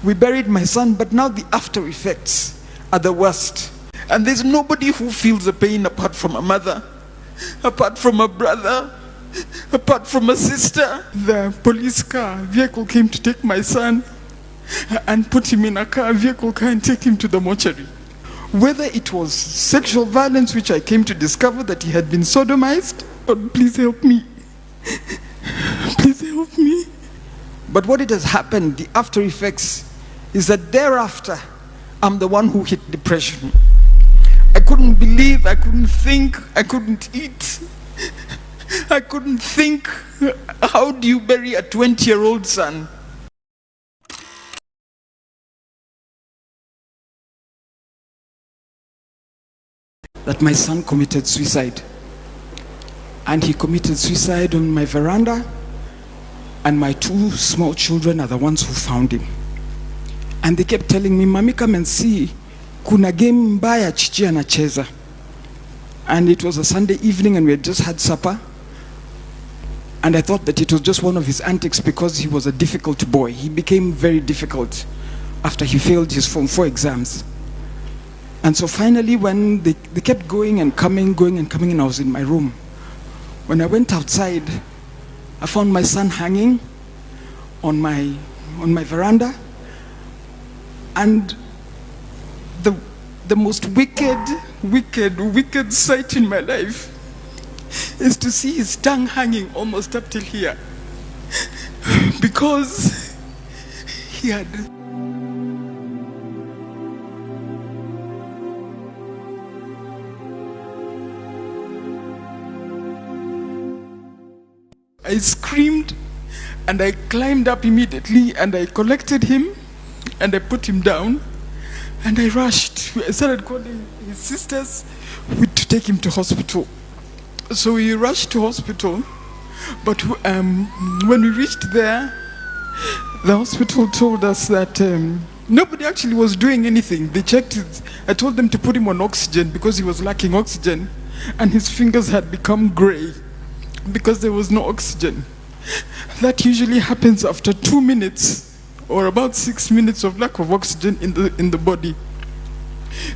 We buried my son, but now the after effects are the worst. And there's nobody who feels the pain apart from a mother, apart from a brother, apart from a sister. The police vehicle came to take my son and put him in a vehicle car and take him to the mortuary. Whether it was sexual violence, which I came to discover that he had been sodomized, God, please help me. Please help me. But what it has happened, the after effects, is that thereafter, I'm the one who hit depression. I couldn't believe, I couldn't think, I couldn't eat. I couldn't think, how do you bury a 20-year-old son? That my son committed suicide. And he committed suicide on my veranda, and my 2 small children are the ones who found him. And they kept telling me, Mami, come and see, kuna game mbaya chichi anacheza. And it was a Sunday evening and we had just had supper. And I thought that it was just one of his antics because he was a difficult boy. He became very difficult after he failed his Form 4 exams. And so finally, when they kept going and coming, and I was in my room. When I went outside, I found my son hanging on my veranda. And the most wicked sight in my life is to see his tongue hanging almost up till here. Because he had... I screamed and I climbed up immediately and I collected him and I put him down and I rushed. I started calling his sisters to take him to hospital. So we rushed to hospital, but when we reached there, the hospital told us that nobody actually was doing anything. They checked it. I told them to put him on oxygen because he was lacking oxygen and his fingers had become gray because there was no oxygen. That usually happens after 2 minutes or about 6 minutes of lack of oxygen in the body.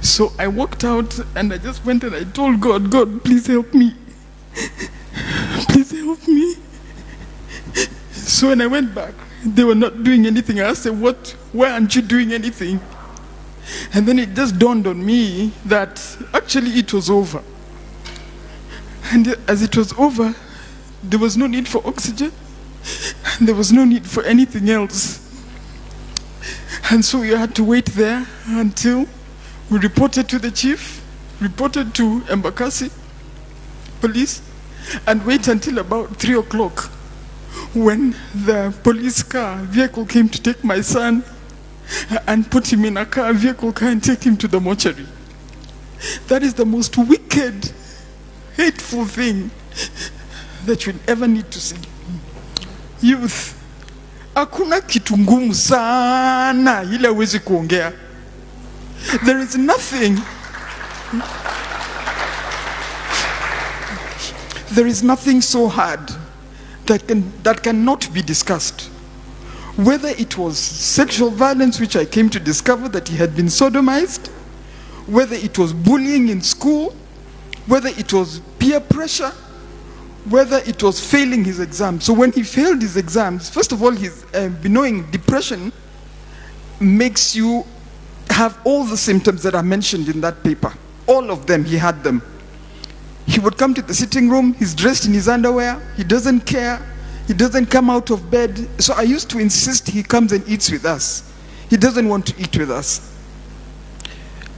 So I walked out and I just went and I told God, God, please help me. Please help me. So when I went back, they were not doing anything. I asked them, why aren't you doing anything? And then it just dawned on me that actually it was over. And as it was over, there was no need for oxygen. There was no need for anything else. And so we had to wait there until we reported to the chief, reported to Embakasi police, and wait until about 3 o'clock when the police vehicle came to take my son and put him in a vehicle car and take him to the mortuary. That is the most wicked, hateful thing that you'll ever need to see. Youth, hakuna kitu ngumu sana ile huwezi kuongea. There is nothing. There is nothing so hard that cannot be discussed. Whether it was sexual violence, which I came to discover that he had been sodomized, whether it was bullying in school, whether it was peer pressure, whether it was failing his exams. So when he failed his exams, first of all, his knowing depression makes you have all the symptoms that are mentioned in that paper. All of them, he had them. He would come to the sitting room, he's dressed in his underwear, he doesn't care, he doesn't come out of bed. So I used to insist he comes and eats with us. He doesn't want to eat with us.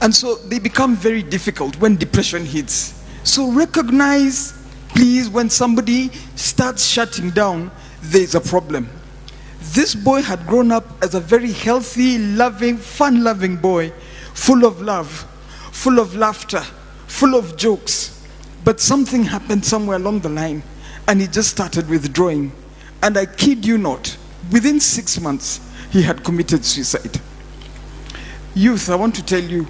And so they become very difficult when depression hits. So recognize, please, when somebody starts shutting down, there's a problem. This boy had grown up as a very healthy, loving, fun-loving boy, full of love, full of laughter, full of jokes. But something happened somewhere along the line, and he just started withdrawing. And I kid you not, within 6 months, he had committed suicide. Youth, I want to tell you,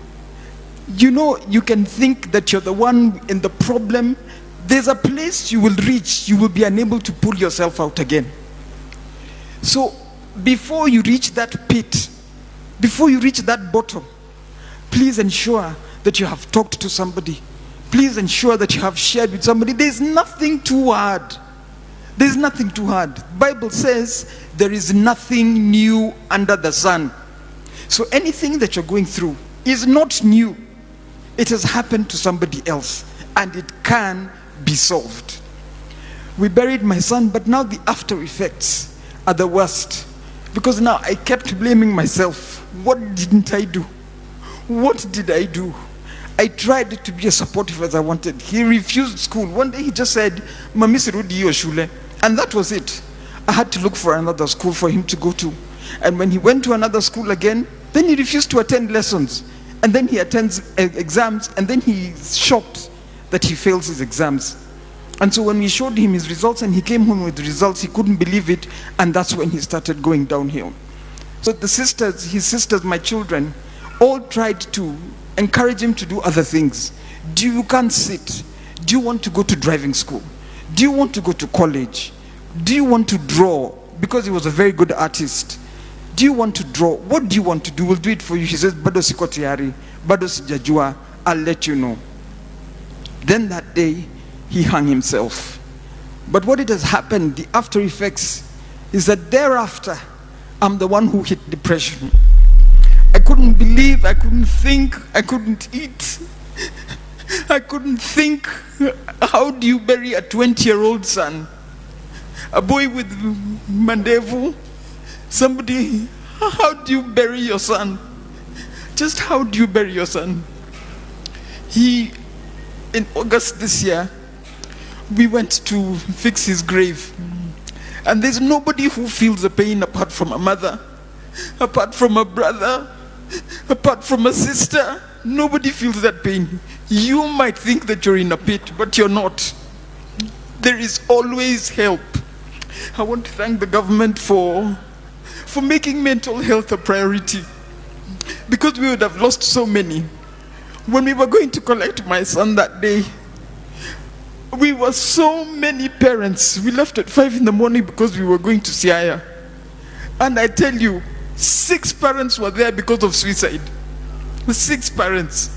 you know, you can think that you're the one in the problem. There's a place you will reach, you will be unable to pull yourself out again. So before you reach that pit, Before you reach that bottom, please ensure that you have talked to somebody. Please ensure that you have shared with somebody. There's nothing too hard. There's nothing too hard. The Bible says there is nothing new under the sun. So anything that you're going through is not new. It has happened to somebody else, and it can be solved. We buried my son, but now the after effects are the worst. Because now I kept blaming myself. What didn't I do? What did I do? I tried to be as supportive as I wanted. He refused school. One day he just said, Mami sirudi hiyo shule. And that was it. I had to look for another school for him to go to. And when he went to another school again, then he refused to attend lessons. And then he attends exams, and then he's shocked that he fails his exams. And so when we showed him his results and he came home with the results, he couldn't believe it, and that's when he started going downhill. So the sisters, his sisters, my children, all tried to encourage him to do other things. You can't sit. Do you want to go to driving school? Do you want to go to college? Do you want to draw? Because he was a very good artist. Do you want to draw? What do you want to do? We'll do it for you. He says, Bado siko tayari, bado sijajua, I'll let you know. Then that day, he hung himself. But what it has happened, the after effects, is that thereafter, I'm the one who hit depression. I couldn't believe, I couldn't think, I couldn't eat. I couldn't think. How do you bury a 20-year-old son? A boy with mandevu? Somebody, how do you bury your son? Just how do you bury your son? In August this year, we went to fix his grave. And there's nobody who feels the pain apart from a mother, apart from a brother, apart from a sister. Nobody feels that pain. You might think that you're in a pit, but you're not. There is always help. I want to thank the government for making mental health a priority, because we would have lost so many. When we were going to collect my son that day, we were so many parents. We left at 5 in the morning because we were going to Siaya. And I tell you, 6 parents were there because of suicide. 6 parents.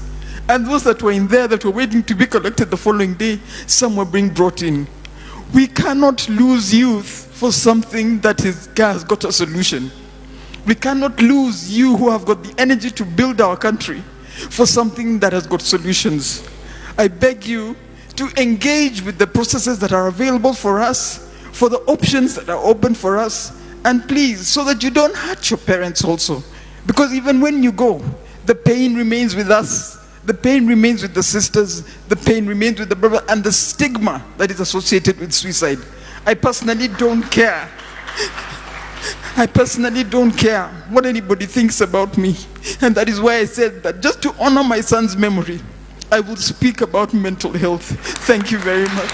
And those that were in there that were waiting to be collected the following day, some were being brought in. We cannot lose youth for something that has got a solution. We cannot lose you who have got the energy to build our country for something that has got solutions. I beg you to engage with the processes that are available for us, for the options that are open for us, and please, so that you don't hurt your parents also. Because even when you go, the pain remains with us. The pain remains with the sisters, the pain remains with the brother, and the stigma that is associated with suicide. I personally don't care. I personally don't care what anybody thinks about me. And that is why I said that just to honor my son's memory, I will speak about mental health. Thank you very much.